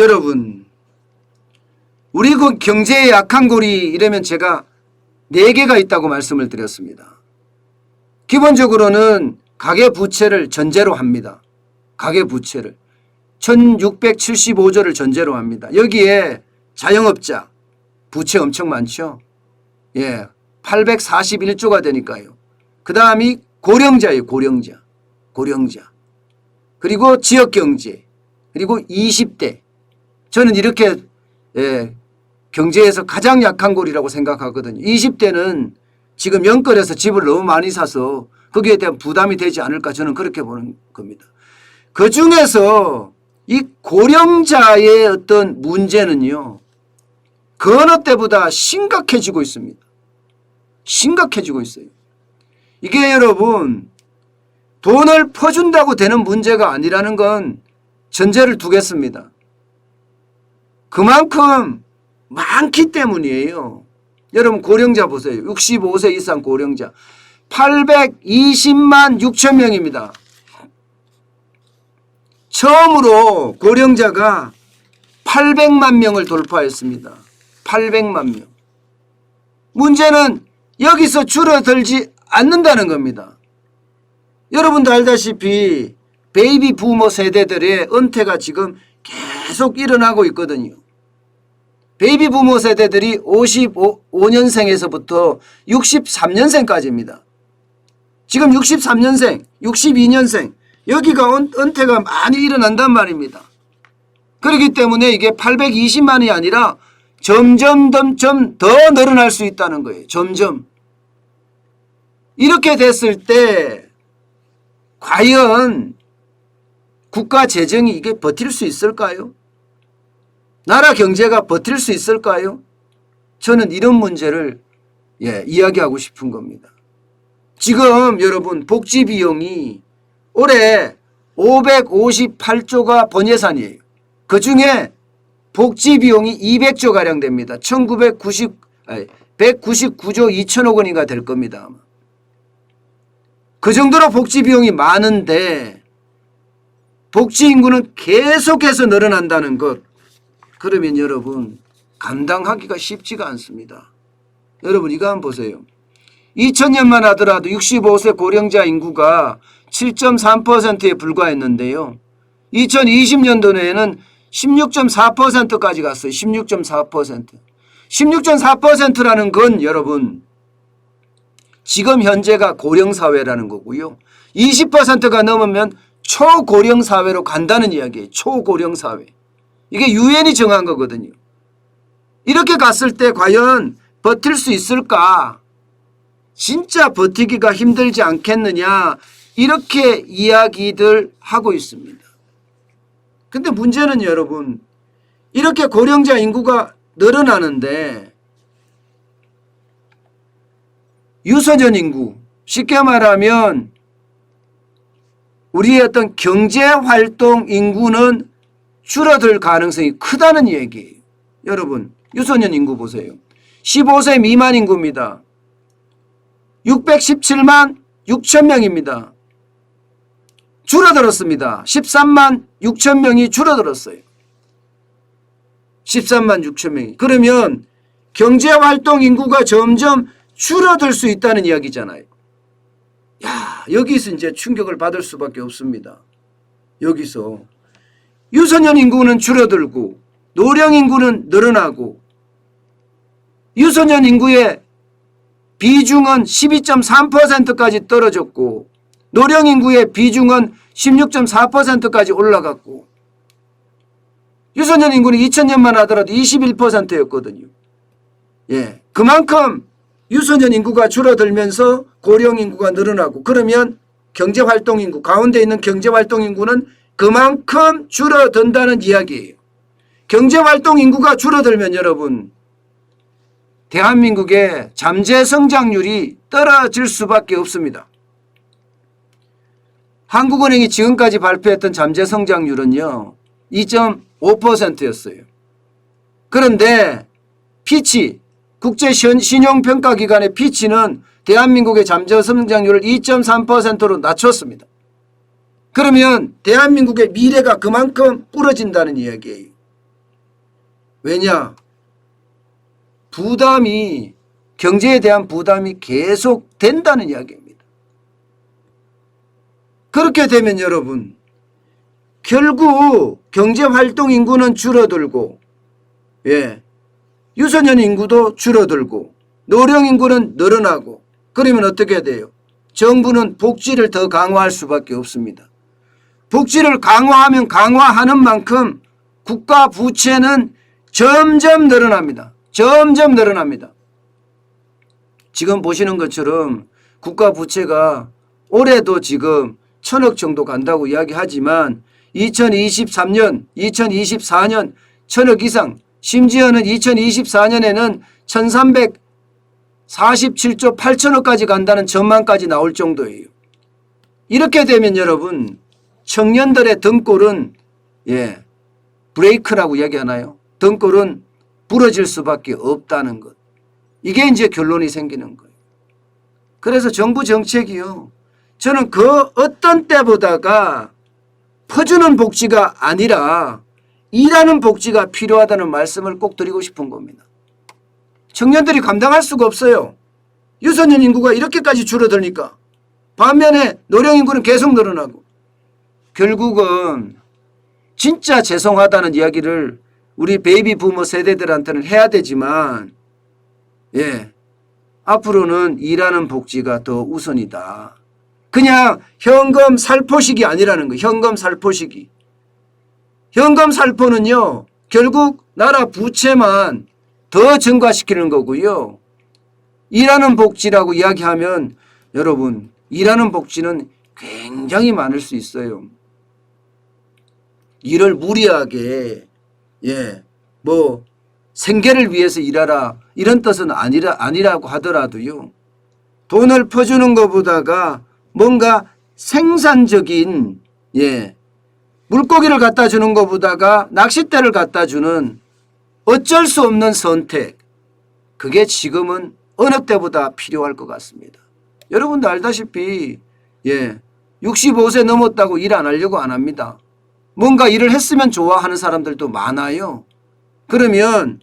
여러분, 우리 그 경제의 약한 고리 이러면 제가 4개가 있다고 말씀을 드렸습니다. 기본적으로는 가계부채를 전제로 합니다. 가계부채를 1675조를 전제로 합니다. 여기에 자영업자 부채 엄청 많죠. 예, 841조가 되니까요. 그 다음이 고령자예요. 고령자. 그리고 지역경제. 그리고 20대. 저는 이렇게 경제에서 가장 약한 고리라고 생각하거든요. 20대는 지금 연끌에서 집을 너무 많이 사서 거기에 대한 부담이 되지 않을까 저는 그렇게 보는 겁니다. 그중에서 이 고령자의 어떤 문제는요. 그 어느 때보다 심각해지고 있습니다. 심각해지고 있어요. 이게 여러분 돈을 퍼준다고 되는 문제가 아니라는 건 전제를 두겠습니다. 그만큼 많기 때문이에요. 여러분 고령자 보세요. 65세 이상 고령자 820만 6천 명입니다. 처음으로 고령자가 800만 명을 돌파했습니다. 800만 명. 문제는 여기서 줄어들지 않는다는 겁니다. 여러분도 알다시피 베이비 부모 세대들의 은퇴가 지금 계속 일어나고 있거든요. 베이비 부모 세대들이 55년생에서부터 63년생까지입니다. 지금 63년생, 62년생 여기가 은퇴가 많이 일어난단 말입니다. 그렇기 때문에 이게 820만이 아니라 점점 더 늘어날 수 있다는 거예요. 점점. 이렇게 됐을 때 과연 국가 재정이 이게 버틸 수 있을까요? 나라 경제가 버틸 수 있을까요? 저는 이런 문제를 이야기하고 싶은 겁니다. 지금 여러분 복지 비용이 올해 558조가 본예산이에요. 그중에 복지 비용이 200조가량 됩니다. 199조 2천억 원인가 될 겁니다. 아마. 그 정도로 복지 비용이 많은데 복지 인구는 계속해서 늘어난다는 것. 그러면 여러분 감당하기가 쉽지가 않습니다. 여러분 이거 한번 보세요. 2000년만 하더라도 65세 고령자 인구가 7.3%에 불과했는데요. 2020년도에는 16.4%까지 갔어요. 16.4%. 16.4%라는 건 여러분 지금 현재가 고령사회라는 거고요. 20%가 넘으면 초고령사회로 간다는 이야기예요. 초고령사회. 이게 유엔이 정한 거거든요. 이렇게 갔을 때 과연 버틸 수 있을까? 진짜 버티기가 힘들지 않겠느냐? 이렇게 이야기들 하고 있습니다. 근데 문제는 여러분 이렇게 고령자 인구가 늘어나는데 유소년 인구 쉽게 말하면 우리의 어떤 경제활동 인구는 줄어들 가능성이 크다는 얘기예요. 여러분 유소년 인구 보세요. 15세 미만 인구입니다. 617만 6천 명입니다. 줄어들었습니다. 13만 6천 명이 줄어들었어요. 13만 6천 명이. 그러면 경제활동 인구가 점점 줄어들 수 있다는 이야기잖아요. 야, 여기서 이제 충격을 받을 수밖에 없습니다. 여기서 유소년 인구는 줄어들고 노령 인구는 늘어나고 유소년 인구의 비중은 12.3%까지 떨어졌고 노령 인구의 비중은 16.4%까지 올라갔고 유소년 인구는 2000년만 하더라도 21%였거든요. 예, 그만큼 유소년 인구가 줄어들면서 고령 인구가 늘어나고 그러면 경제활동 인구 가운데 있는 경제활동 인구는 그만큼 줄어든다는 이야기예요. 경제활동 인구가 줄어들면 여러분 대한민국의 잠재 성장률이 떨어질 수밖에 없습니다. 한국은행이 지금까지 발표했던 잠재 성장률은요 2.5%였어요. 그런데 피치 국제신용평가기관의 피치는 대한민국의 잠재 성장률을 2.3%로 낮췄습니다. 그러면 대한민국의 미래가 그만큼 부러진다는 이야기예요. 왜냐? 부담이 경제에 대한 부담이 계속 된다는 이야기입니다. 그렇게 되면 여러분 결국 경제활동 인구는 줄어들고 유소년 인구도 줄어들고 노령 인구는 늘어나고 그러면 어떻게 돼요? 정부는 복지를 더 강화할 수밖에 없습니다. 복지를 강화하면 강화하는 만큼 국가 부채는 점점 늘어납니다. 점점 늘어납니다. 지금 보시는 것처럼 국가 부채가 올해도 지금 1,000억 정도 간다고 이야기하지만 2023년, 2024년 1,000억 이상, 심지어는 2024년에는 1,347조 8천억까지 간다는 전망까지 나올 정도예요. 이렇게 되면 여러분 청년들의 등골은 브레이크라고 이야기하나요? 등골은 부러질 수밖에 없다는 것. 이게 이제 결론이 생기는 거예요. 그래서 정부 정책이요. 저는 그 어떤 때보다가 퍼주는 복지가 아니라 일하는 복지가 필요하다는 말씀을 꼭 드리고 싶은 겁니다. 청년들이 감당할 수가 없어요. 유소년 인구가 이렇게까지 줄어드니까. 반면에 노령 인구는 계속 늘어나고. 결국은 진짜 죄송하다는 이야기를 우리 베이비 부모 세대들한테는 해야 되지만 앞으로는 일하는 복지가 더 우선이다. 그냥 현금 살포식이 아니라는 거예요. 현금 살포식이. 현금 살포는요. 결국 나라 부채만 더 증가시키는 거고요. 일하는 복지라고 이야기하면 여러분 일하는 복지는 굉장히 많을 수 있어요. 일을 무리하게 생계를 위해서 일하라 이런 뜻은 아니라고 하더라도요. 돈을 퍼주는 것보다가 뭔가 생산적인 물고기를 갖다 주는 것보다가 낚싯대를 갖다 주는 어쩔 수 없는 선택. 그게 지금은 어느 때보다 필요할 것 같습니다. 여러분도 알다시피 65세 넘었다고 일 안 하려고 안 합니다. 뭔가 일을 했으면 좋아하는 사람들도 많아요. 그러면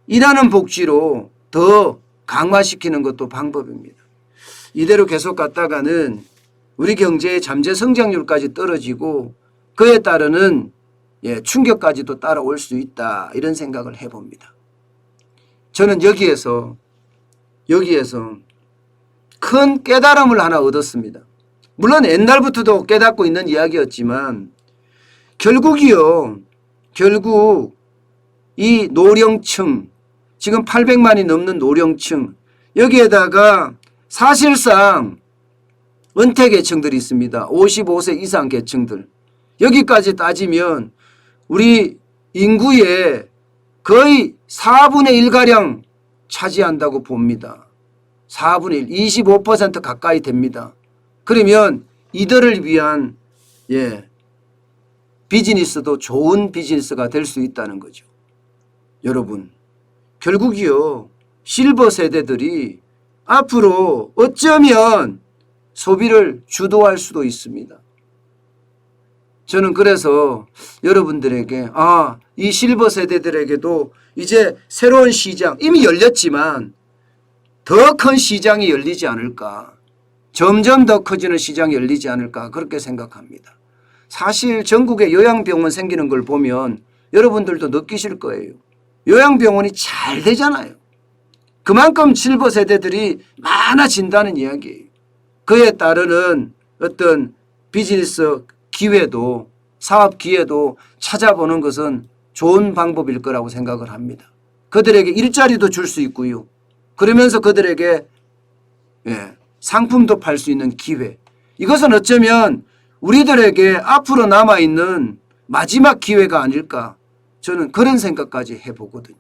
일하는 복지로 더 강화시키는 것도 방법입니다. 이대로 계속 갔다가는 우리 경제의 잠재 성장률까지 떨어지고 그에 따르는 충격까지도 따라올 수 있다 이런 생각을 해봅니다. 저는 여기에서 큰 깨달음을 하나 얻었습니다. 물론 옛날부터도 깨닫고 있는 이야기였지만 결국 이 노령층 지금 800만이 넘는 노령층 여기에다가 사실상 은퇴 계층들이 있습니다. 55세 이상 계층들. 여기까지 따지면 우리 인구의 거의 4분의 1가량 차지한다고 봅니다. 4분의 1, 25% 가까이 됩니다. 그러면 이들을 위한 비즈니스도 좋은 비즈니스가 될 수 있다는 거죠. 여러분 결국이요 실버 세대들이 앞으로 어쩌면 소비를 주도할 수도 있습니다. 저는 그래서 여러분들에게 이 실버 세대들에게도 이제 새로운 시장 이미 열렸지만 더 큰 시장이 열리지 않을까. 점점 더 커지는 시장이 열리지 않을까 그렇게 생각합니다. 사실 전국에 요양병원 생기는 걸 보면 여러분들도 느끼실 거예요. 요양병원이 잘 되잖아요. 그만큼 실버 세대들이 많아진다는 이야기예요. 그에 따르는 어떤 비즈니스 기회도 사업 기회도 찾아보는 것은 좋은 방법일 거라고 생각을 합니다. 그들에게 일자리도 줄 수 있고요. 그러면서 그들에게 상품도 팔 수 있는 기회. 이것은 어쩌면 우리들에게 앞으로 남아있는 마지막 기회가 아닐까 저는 그런 생각까지 해보거든요.